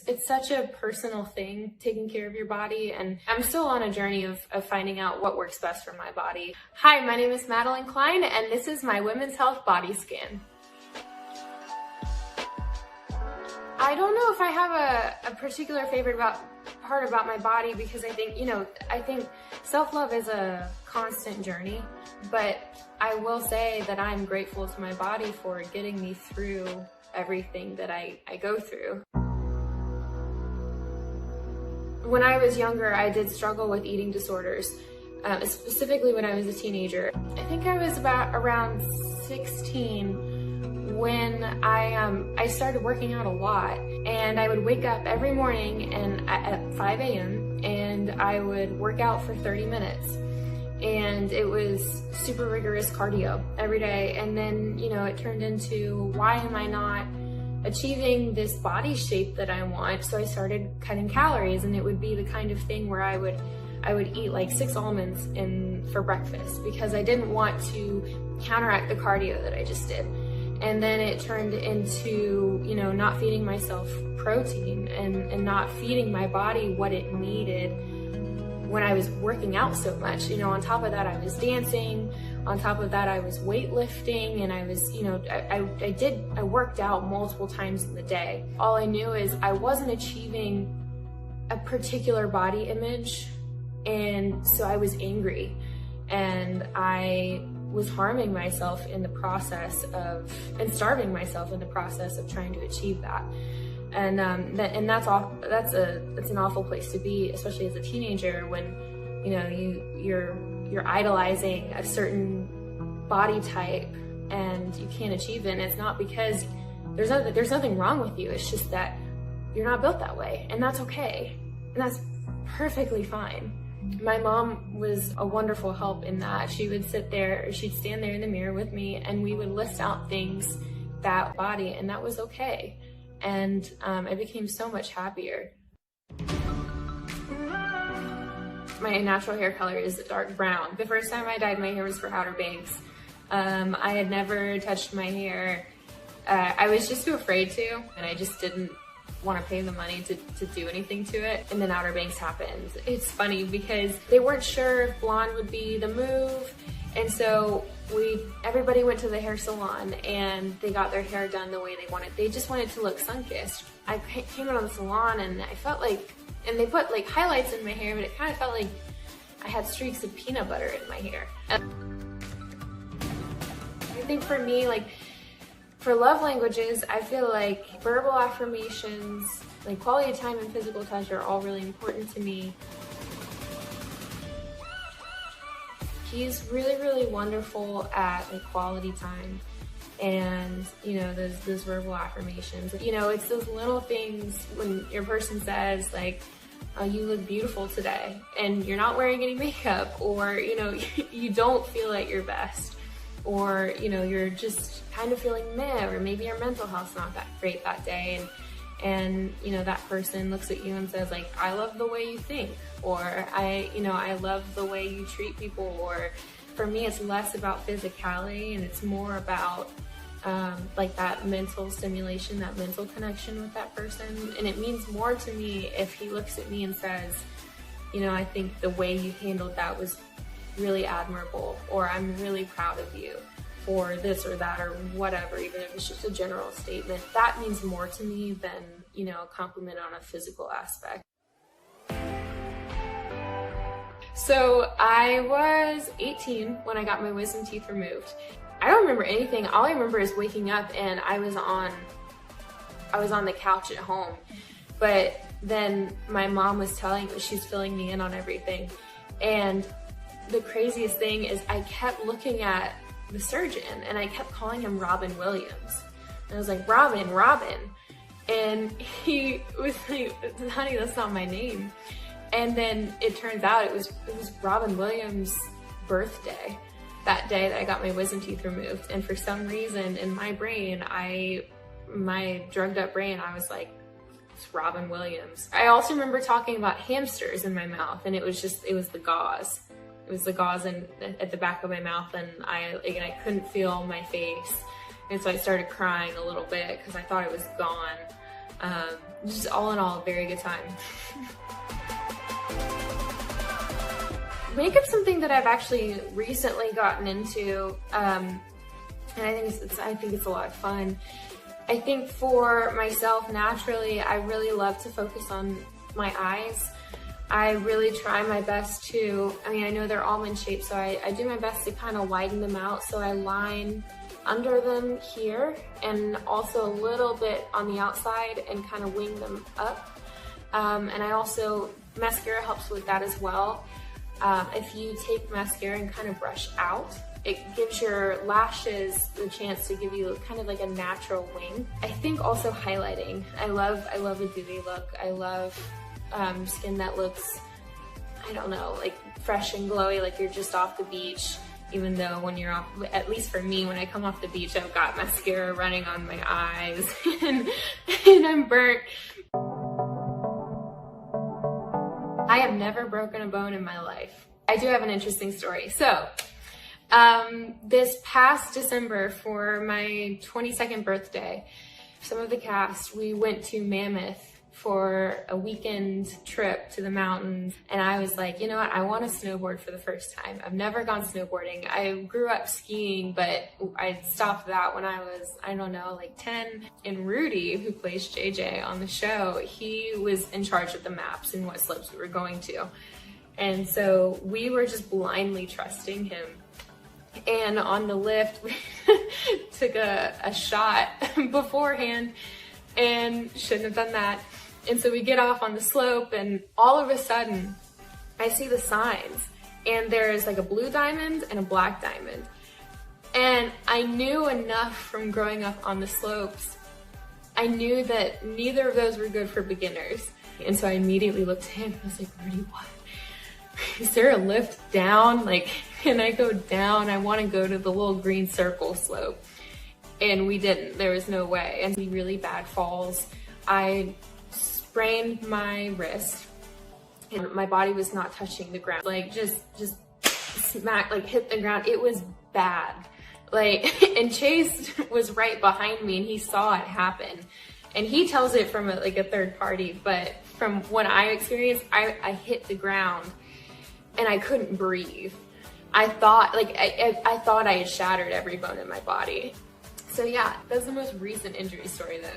it's such a personal thing, taking care of your body, and I'm still on a journey of finding out what works best for my body. Hi, my name is Madelyn Cline, and this is my Women's Health Body Scan. I don't know if I have a particular favorite part about my body, because I think self-love is a constant journey, but I will say that I'm grateful to my body for getting me through everything that I go through. When I was younger, I did struggle with eating disorders, specifically when I was a teenager. I think I was around 16 when I started working out a lot, and I would wake up every morning at 5 a.m. and I would work out for 30 minutes. And it was super rigorous cardio every day. And then, it turned into, why am I not achieving this body shape that I want? So I started cutting calories, and it would be the kind of thing where I would eat like 6 almonds for breakfast, because I didn't want to counteract the cardio that I just did. And then it turned into, not feeding myself protein and not feeding my body what it needed when I was working out so much. On top of that, I was dancing. On top of that, I was weightlifting, and I was, I worked out multiple times in the day. All I knew is I wasn't achieving a particular body image, and so I was angry, and I was harming myself in the process and starving myself in the process of trying to achieve that. And that's an awful place to be, especially as a teenager, when you're idolizing a certain body type and you can't achieve it. And it's not because there's nothing wrong with you. It's just that you're not built that way, and that's okay, and that's perfectly fine. My mom was a wonderful help in that. She'd stand there in the mirror with me, and we would list out things that body, and that was okay. And I became so much happier. My natural hair color is dark brown. The first time I dyed my hair was for Outer Banks. I had never touched my hair. I was just too afraid to, and I just didn't want to pay the money to do anything to it. And then Outer Banks happened. It's funny because they weren't sure if blonde would be the move. And so everybody went to the hair salon, and they got their hair done the way they wanted. They just wanted to look sun-kissed. I came out of the salon, and I felt like, and they put like highlights in my hair, but it kind of felt like I had streaks of peanut butter in my hair. I think for me, like for love languages, I feel like verbal affirmations, like quality time and physical touch are all really important to me. He's really, really wonderful at like quality time and, those verbal affirmations. It's those little things when your person says like, oh, you look beautiful today, and you're not wearing any makeup, or, you don't feel at your best, or, you're just kind of feeling meh, or maybe your mental health's not that great that day. And that person looks at you and says like, I love the way you think, or I love the way you treat people. Or for me, it's less about physicality, and it's more about like that mental stimulation, that mental connection with that person. And it means more to me if he looks at me and says, I think the way you handled that was really admirable, or I'm really proud of you for this or that or whatever, even if it's just a general statement. That means more to me than, a compliment on a physical aspect. So I was 18 when I got my wisdom teeth removed. I don't remember anything. All I remember is waking up and I was on the couch at home. But then my mom was she's filling me in on everything. And the craziest thing is I kept looking at the surgeon, and I kept calling him Robin Williams. And I was like, Robin. And he was like, honey, that's not my name. And then it turns out it was Robin Williams' birthday, that day that I got my wisdom teeth removed. And for some reason in my brain, my drugged up brain, I was like, it's Robin Williams. I also remember talking about hamsters in my mouth, and it was the gauze. It was the gauze at the back of my mouth, and I couldn't feel my face. And so I started crying a little bit because I thought it was gone. just all in all, a very good time. Makeup's something that I've actually recently gotten into, and I think it's a lot of fun. I think for myself, naturally, I really love to focus on my eyes. I really try my best to, I know they're almond shaped, so I do my best to kind of widen them out. So I line under them here and also a little bit on the outside and kind of wing them up. And I also, mascara helps with that as well. If you take mascara and kind of brush out, it gives your lashes the chance to give you kind of like a natural wing. I think also highlighting. I love a dewy look. I love skin that looks, I don't know, like fresh and glowy, like you're just off the beach. Even though when you're off, at least for me, when I come off the beach, I've got mascara running on my eyes and I'm burnt. I have never broken a bone in my life. I do have an interesting story. So, this past December for my 22nd birthday, some of the cast, we went to Mammoth for a weekend trip to the mountains. And I was like, you know what? I want to snowboard for the first time. I've never gone snowboarding. I grew up skiing, but I stopped that when I was, I don't know, like 10. And Rudy, who plays JJ on the show, he was in charge of the maps and what slopes we were going to. And so we were just blindly trusting him. And on the lift, we took a shot beforehand and shouldn't have done that. And so we get off on the slope and all of a sudden I see the signs and there's like a blue diamond and a black diamond. And I knew enough from growing up on the slopes. I knew that neither of those were good for beginners. And so I immediately looked at him and I was like, Rudy, what? Is there a lift down? Like, can I go down? I want to go to the little green circle slope. And we didn't, there was no way. And really bad falls. I sprained my wrist and my body was not touching the ground. Like just smack, like hit the ground. It was bad. Like, and Chase was right behind me and he saw it happen. And he tells it from a third party, but from what I experienced, I hit the ground and I couldn't breathe. I thought I had shattered every bone in my body. So yeah, that's the most recent injury story that